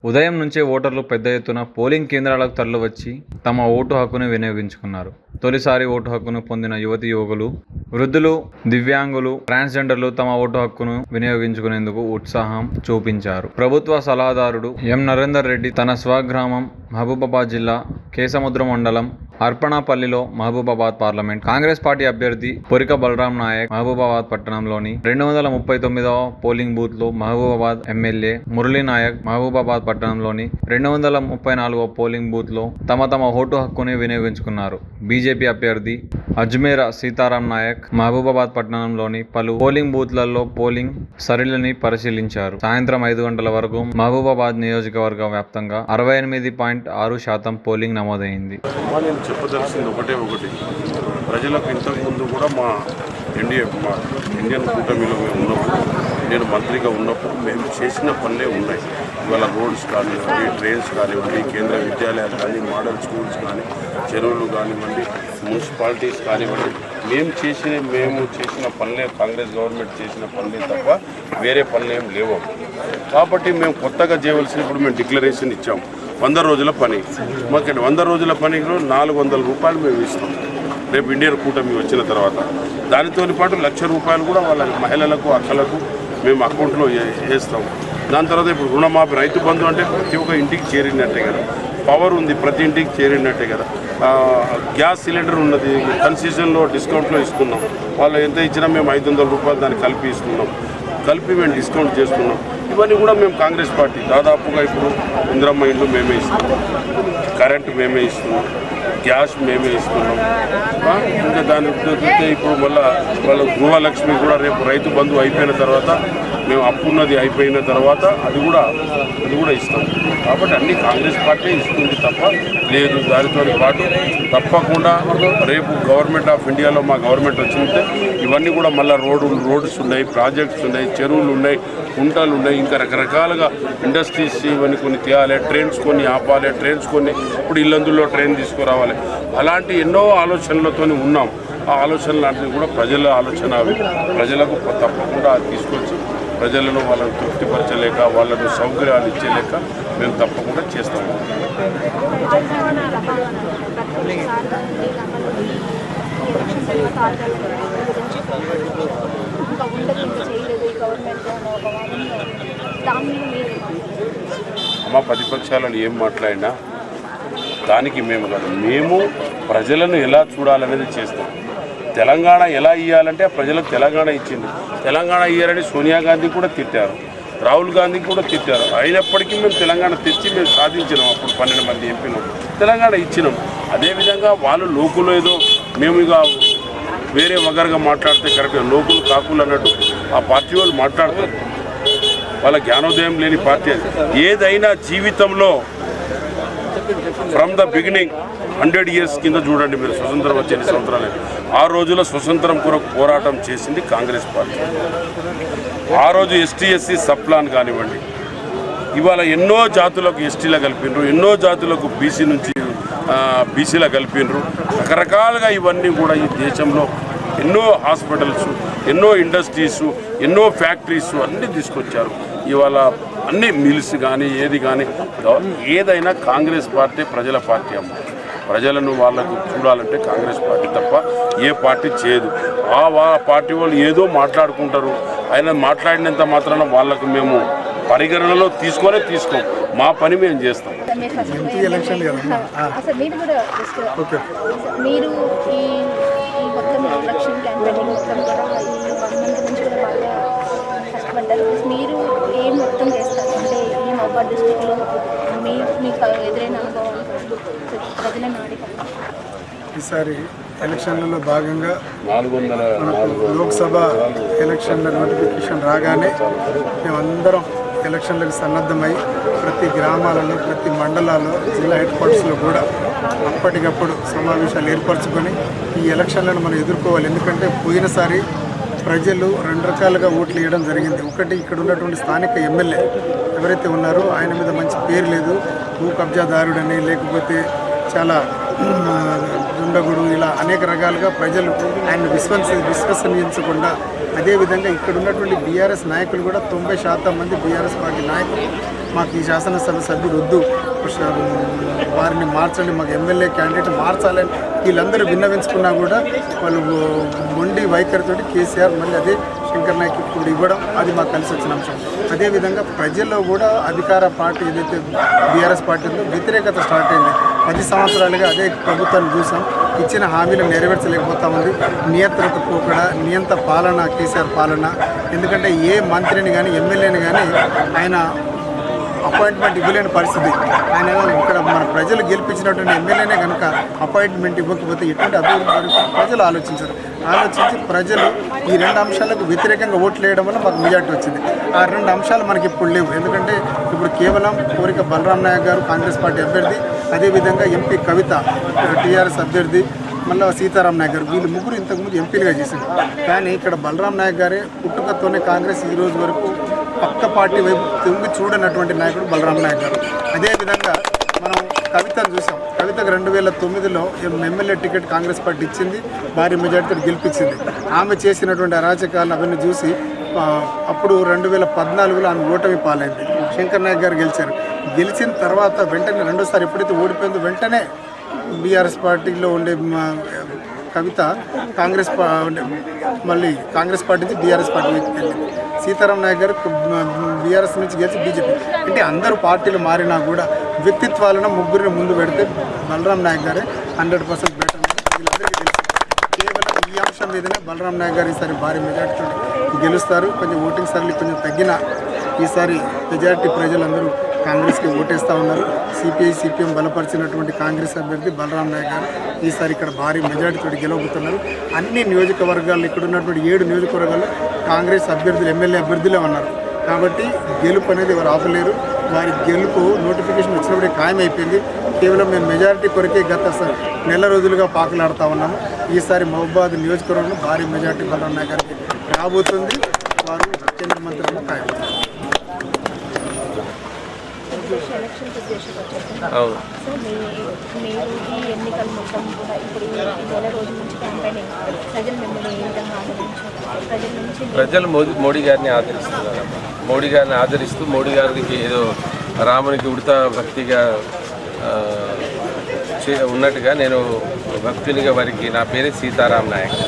ఉదయం నుంచే ఓటర్లు పెద్ద ఎత్తున పోలింగ్ కేంద్రాలకు తరలివచ్చి తమ ఓటు హక్కును వినియోగించుకున్నారు. తొలిసారి ఓటు హక్కును పొందిన యువతీ యువకులు, వృద్ధులు, దివ్యాంగులు, ట్రాన్స్జెండర్లు తమ ఓటు హక్కును వినియోగించుకునేందుకు ఉత్సాహం చూపించారు. ప్రభుత్వ సలహాదారుడు ఎం. నరేందర్ రెడ్డి తన స్వగ్రామం మహబూబాబాద్ జిల్లా కేసముద్రం మండలం అర్పణపల్లిలో మహబూబాబాద్ పార్లమెంట్ కాంగ్రెస్ పార్టీ అభ్యర్థి పొరిక బలరాం నాయక్ మహబూబాబాద్ పట్టణంలోని 239వ పోలింగ్ బూత్ లో, మహబూబాబాద్ ఎమ్మెల్యే మురళీ నాయక్ మహబూబాబాద్ పట్టణంలోని 234వ పోలింగ్ బూత్ లో తమ ఓటు హక్కుని వినియోగించుకున్నారు. బీజేపీ అభ్యర్థి అజ్మేరా సీతారాం నాయక్ మహబూబాబాద్ పట్టణంలోని పలు పోలింగ్ బూత్లలో పోలింగ్ సరళిని పరిశీలించారు. సాయంత్రం 5 గంటల వరకు మహబూబాబాద్ నియోజకవర్గ వ్యాప్తంగా 68.6% పోలింగ్ నమోదైంది. నేను చెప్పదలసింది ఒకటి ప్రజలకు ఇంతకుముందు కూడా మా ఇండియన్ కూటమిలో మేము ఉన్నప్పుడు, నేను మంత్రిగా ఉన్నప్పుడు మేము చేసిన పనులే ఉన్నాయి. ఇవాళ రోడ్స్ కానివ్వండి, ట్రైన్స్ కానివ్వండి, కేంద్ర విద్యాలయాలు కానీ, మోడల్ స్కూల్స్ కానీ, చెరువులు కానివ్వండి, మున్సిపాలిటీస్ కానివ్వండి, మేము చేసిన పనులే, కాంగ్రెస్ గవర్నమెంట్ చేసిన పనులే తప్ప వేరే పనులు ఏం లేవు. కాబట్టి మేము కొత్తగా చేయవలసినప్పుడు మేము డిక్లరేషన్ ఇచ్చాము. 100 రోజుల పని. మాకు 100 రోజుల పనిలో 400 రూపాయలు మేము ఇస్తాం రేపు ఇండియన్ కూటమి వచ్చిన తర్వాత. దానితో పాటు ₹1,00,000 కూడా వాళ్ళ మహిళలకు, అక్కలకు మేము అకౌంట్లో వేస్తాం. దాని తర్వాత ఇప్పుడు రుణమాఫీ, రైతు బంధు అంటే ప్రతి ఒక్క ఇంటికి చేరినట్టే కదా. పవర్ ఉంది, ప్రతి ఇంటికి చేరినట్టే కదా. గ్యాస్ సిలిండర్ ఉన్నది, కన్సెషన్లో డిస్కౌంట్లో ఇస్తున్నాం. వాళ్ళు ఎంత ఇచ్చినా మేము ₹500 దాన్ని కలిపి ఇస్తున్నాం. కలిపి మేము డిస్కౌంట్ చేస్తున్నాం. ఇవన్నీ కూడా మేము కాంగ్రెస్ పార్టీ దాదాపుగా ఇప్పుడు ఇందిరమ్మ ఇండ్లు మేమే ఇస్తున్నాం, కరెంటు మేమే ఇస్తున్నాం, గ్యాస్ మేమే ఇస్తున్నాం. ఇంకా దాని ఇప్పుడు మళ్ళీ వాళ్ళ గృహలక్ష్మి కూడా రేపు రైతు బంధు అయిపోయిన తర్వాత, మేము అప్పున్నది అయిపోయిన తర్వాత అది కూడా ఇస్తాం. కాబట్టి అన్ని కాంగ్రెస్ పార్టీ ఇస్తుంది తప్ప లేదు. దానితో పాటు తప్పకుండా రేపు గవర్నమెంట్ ఆఫ్ ఇండియాలో మా గవర్నమెంట్ వచ్చిందంటే ఇవన్నీ కూడా మళ్ళీ రోడ్స్ ఉన్నాయి, ప్రాజెక్ట్స్ ఉన్నాయి, చెరువులు ఉన్నాయి, కుంటలు ఉన్నాయి, ఇంకా రకరకాలుగా ఇండస్ట్రీస్ ఇవన్నీ కొన్ని తేవాలి, ట్రైన్స్ కొన్ని ఆపాలి, ట్రైన్స్ కొన్ని ఇప్పుడు ఇల్లందులో ట్రైన్ తీసుకురావాలి. అలాంటి ఎన్నో ఆలోచనలతో ఉన్నాం. ఆ ఆలోచనలు లాంటివి కూడా ప్రజల ఆలోచన, అవి ప్రజలకు తప్పకుండా తీసుకొచ్చి ప్రజలను వాళ్ళని తృప్తిపరచలేక, వాళ్ళను సౌకర్యాలు ఇచ్చేలేక మేము తప్పకుండా చేస్తాము. అమ్మ, ప్రతిపక్షాలను ఏం మాట్లాడినా దానికి మేము కాదు, మేము ప్రజలను ఎలా చూడాలనేది చేస్తాం. తెలంగాణ ఎలా ఇవ్వాలంటే ప్రజలకు తెలంగాణ ఇచ్చింది. తెలంగాణ ఇయ్యాలని సోనియా గాంధీ కూడా తిట్టారు, రాహుల్ గాంధీ కూడా తిట్టారు. అయినప్పటికీ మేము తెలంగాణ తెచ్చి మేము సాధించినాం. అప్పుడు 12 మంది ఎంపీలు తెలంగాణ ఇచ్చినాం. అదేవిధంగా వాళ్ళు లోకులు ఏదో మేము ఇక వేరే వగరుగా మాట్లాడితే కరెక్ట్గా లోకులు కాకులు అన్నట్టు ఆ పార్టీ వాళ్ళు మాట్లాడతారు. వాళ్ళ జ్ఞానోదయం లేని పార్టీ అది. ఏదైనా జీవితంలో ఫ్రమ్ ద బిగినింగ్ 100 years కింద చూడండి మీరు, స్వతంత్రం వచ్చే సంవత్సరాలు, ఆ రోజుల్లో స్వతంత్రం కొరకు పోరాటం చేసింది కాంగ్రెస్ పార్టీ. ఆ రోజు ఎస్టీ/ఎస్సీ సప్లాన్ కానివ్వండి, ఇవాళ ఎన్నో జాతులకు ఎస్టీలో కలిపినరు, ఎన్నో జాతులకు బీసీ నుంచి బీసీలో కలిపినరు. రకరకాలుగా ఇవన్నీ కూడా ఈ దేశంలో ఎన్నో హాస్పిటల్స్, ఎన్నో ఇండస్ట్రీసు, ఎన్నో ఫ్యాక్టరీస్ అన్నీ తీసుకొచ్చారు. ఇవాళ అన్ని మిల్స్ కానీ ఏది కానీ ఏదైనా కాంగ్రెస్ పార్టీ ప్రజల పార్టీ అమ్మ. ప్రజలను వాళ్ళకు చూడాలంటే కాంగ్రెస్ పార్టీ తప్ప ఏ పార్టీ చేయదు. ఆ పార్టీ వాళ్ళు ఏదో మాట్లాడుకుంటారు. ఆయన మాట్లాడినంత మాత్రాన వాళ్ళకు మేము పరిగణనలో తీసుకోం. మా పని మేము చేస్తాం. మీరు ఏం మొత్తం చేస్తారు అంటే ఈ మహబూబాబాద్ డిస్ట్రిక్ట్లో మీకు ఎదురైన అనుభవాలు ప్రజలను ఆడి ఈసారి ఎలక్షన్లలో భాగంగా లోక్సభ ఎలక్షన్ల నోటిఫికేషన్ రాగానే మేమందరం ఎలక్షన్లకు సన్నద్ధమై ప్రతి గ్రామాలలో, ప్రతి మండలాల్లో, జిల్లా హెడ్ క్వార్టర్స్లో కూడా అప్పటికప్పుడు సమావేశాలు ఏర్పరచుకొని ఈ ఎలక్షన్లను మనం ఎదుర్కోవాలి. ఎందుకంటే పోయినసారి ప్రజలు 2 రకాలుగా ఓట్లు వేయడం జరిగింది. ఒకటి, ఇక్కడ ఉన్నటువంటి స్థానిక ఎమ్మెల్యే ఎవరైతే ఉన్నారో ఆయన మీద మంచి పేరు లేదు, భూ కబ్జాదారుడని, లేకపోతే చాలా దుండగుడు, ఇలా అనేక రకాలుగా ప్రజలు ఆయన విశ్వసనించకుండా అదేవిధంగా ఇక్కడ ఉన్నటువంటి బీఆర్ఎస్ నాయకులు కూడా 90% మంది బీఆర్ఎస్ పార్టీ నాయకులు మాకు ఈ శాసనసభ సభ్యుడు వద్దు, వారిని మార్చండి, మాకు ఎమ్మెల్యే క్యాండిడేట్ మార్చాలని వీళ్ళందరూ విన్నవించుకున్నా కూడా వాళ్ళు మొండి వైఖరితోటి కేసీఆర్ మళ్ళీ అదే శంకర్ నాయక్ ఇప్పుడు ఇవ్వడం అది మాకు కలిసి వచ్చిన అంశం. అదేవిధంగా ప్రజల్లో కూడా అధికార పార్టీ ఏదైతే బీఆర్ఎస్ పార్టీ ఉందో వ్యతిరేకత స్టార్ట్ అయింది. 10 సంవత్సరాలుగా అదే ప్రభుత్వాన్ని చూసాం, ఇచ్చిన హామీలు నెరవేర్చలేకపోతా ఉంది. నియంత్రిత పోకడ, నియంత పాలన, కేసీఆర్ పాలన. ఎందుకంటే ఏ మంత్రిని కానీ ఎమ్మెల్యేని కానీ ఆయన అపాయింట్మెంట్ ఇవ్వలేని పరిస్థితి. ఆయన ఇక్కడ మన ప్రజలు గెలిపించినటువంటి ఎమ్మెల్యేనే కనుక అపాయింట్మెంట్ ఇవ్వకపోతే ఎటువంటి అభివృద్ధి ప్రజలు ఆలోచించారు. ఆలోచించి ప్రజలు ఈ 2 అంశాలకు వ్యతిరేకంగా ఓట్లు వేయడం వల్ల మాకు మెజార్టీ వచ్చింది. ఆ 2 అంశాలు మనకి ఇప్పుడు లేవు. ఎందుకంటే ఇప్పుడు కేవలం కోరిక బలరాం నాయక్ గారు కాంగ్రెస్ పార్టీ అభ్యర్థి, అదేవిధంగా ఎంపీ కవిత టీఆర్ఎస్ అభ్యర్థి, మళ్ళీ సీతారాం నాయక్ గారు, వీళ్ళు ముగ్గురు ఇంతకుముందు ఎంపీలుగా చేశారు. కానీ ఇక్కడ బలరాం నాయక్ గారే పుట్టుకతోనే కాంగ్రెస్ ఈ రోజు వరకు పక్క పార్టీ వైపు తిరిగి చూడనటువంటి నాయకుడు బలరాం నాయక్ గారు. అదేవిధంగా మనం కవితను చూసాం. కవితకు 2009లో ఎమ్మెల్యే టికెట్ కాంగ్రెస్ పార్టీ ఇచ్చింది, భారీ మెజార్టీతో గెలిపించింది. ఆమె చేసినటువంటి అరాచకాలను అవన్నీ చూసి అప్పుడు 2014లో ఆమె ఓటమి పాలైంది. శంకర్ నాయక్ గారు గెలిచారు. గెలిచిన తర్వాత వెంటనే రెండోసారి ఎప్పుడైతే ఓడిపోయిందో వెంటనే బీఆర్ఎస్ పార్టీలో ఉండే కవిత మళ్ళీ కాంగ్రెస్ పార్టీ నుంచి బీఆర్ఎస్ పార్టీకి వెళ్ళింది. సీతారాం నాయక్ గారు బీఆర్ఎస్ నుంచి గెలిచి బీజేపీ. అంటే అందరూ పార్టీలు మారినా కూడా వ్యక్తిత్వాలను ముగ్గురిని ముందు పెడితే బలరాం నాయక్ గారే 100% బెటర్. వీళ్ళందరికీ తెలుసు. కేవలం ఈ అంశం మీదనే బలరాం నాయక్ గారు ఈసారి భారీ మెజార్టీతో గెలుస్తారు. కొంచెం ఓటింగ్ సర్లీ కొంచెం తగ్గిన ఈసారి మెజార్టీ ప్రజలందరూ కాంగ్రెస్కి ఓటేస్తూ ఉన్నారు. సిపిఐ సిపిఎం బలపరిచినటువంటి కాంగ్రెస్ అభ్యర్థి బలరాం నాయక్ గారు ఈసారి ఇక్కడ భారీ మెజార్టీతో గెలవబోతున్నారు. అన్ని నియోజకవర్గాల్లో ఇక్కడ ఉన్నటువంటి 7 నియోజకవర్గాల్లో కాంగ్రెస్ అభ్యర్థులు ఎమ్మెల్యే అభ్యర్థులే ఉన్నారు. కాబట్టి గెలుపు అనేది ఎవరు ఆపలేరు. వారి గెలుపు నోటిఫికేషన్ వచ్చినప్పుడే ఖాయమైపోయింది. కేవలం మేము మెజారిటీ కొరకే గత నెల రోజులుగా పాకులాడుతూ ఉన్నాము. ఈసారి మహబూబాబాద్ నియోజకవర్గంలో భారీ మెజార్టీ బలరాం నాయక్ గారికి రాబోతుంది. వారు కేంద్ర మంత్రులను ఖాయం. ఎలక్షన్స్ ఉద్దేశించారు. సో మీరు ఈ ఎన్నికలు మొత్తం కూడా ఇప్పుడు ఈ నెల రోజుల నుంచి క్యాంపెయిన్ ప్రజలు మిమ్మల్ని ఏ విధంగా ఆదరించారు? ప్రజల నుంచి ప్రజలు మోడీ గారిని ఆదరిస్తున్నారు. మోడీ గారిని ఆదరిస్తూ మోడీ గారికి ఏదో రామునికి ఉడత భక్తిగా ఉన్నట్టుగా నేను భక్తునిగా వారికి నా పేరే సీతారాం నాయక్.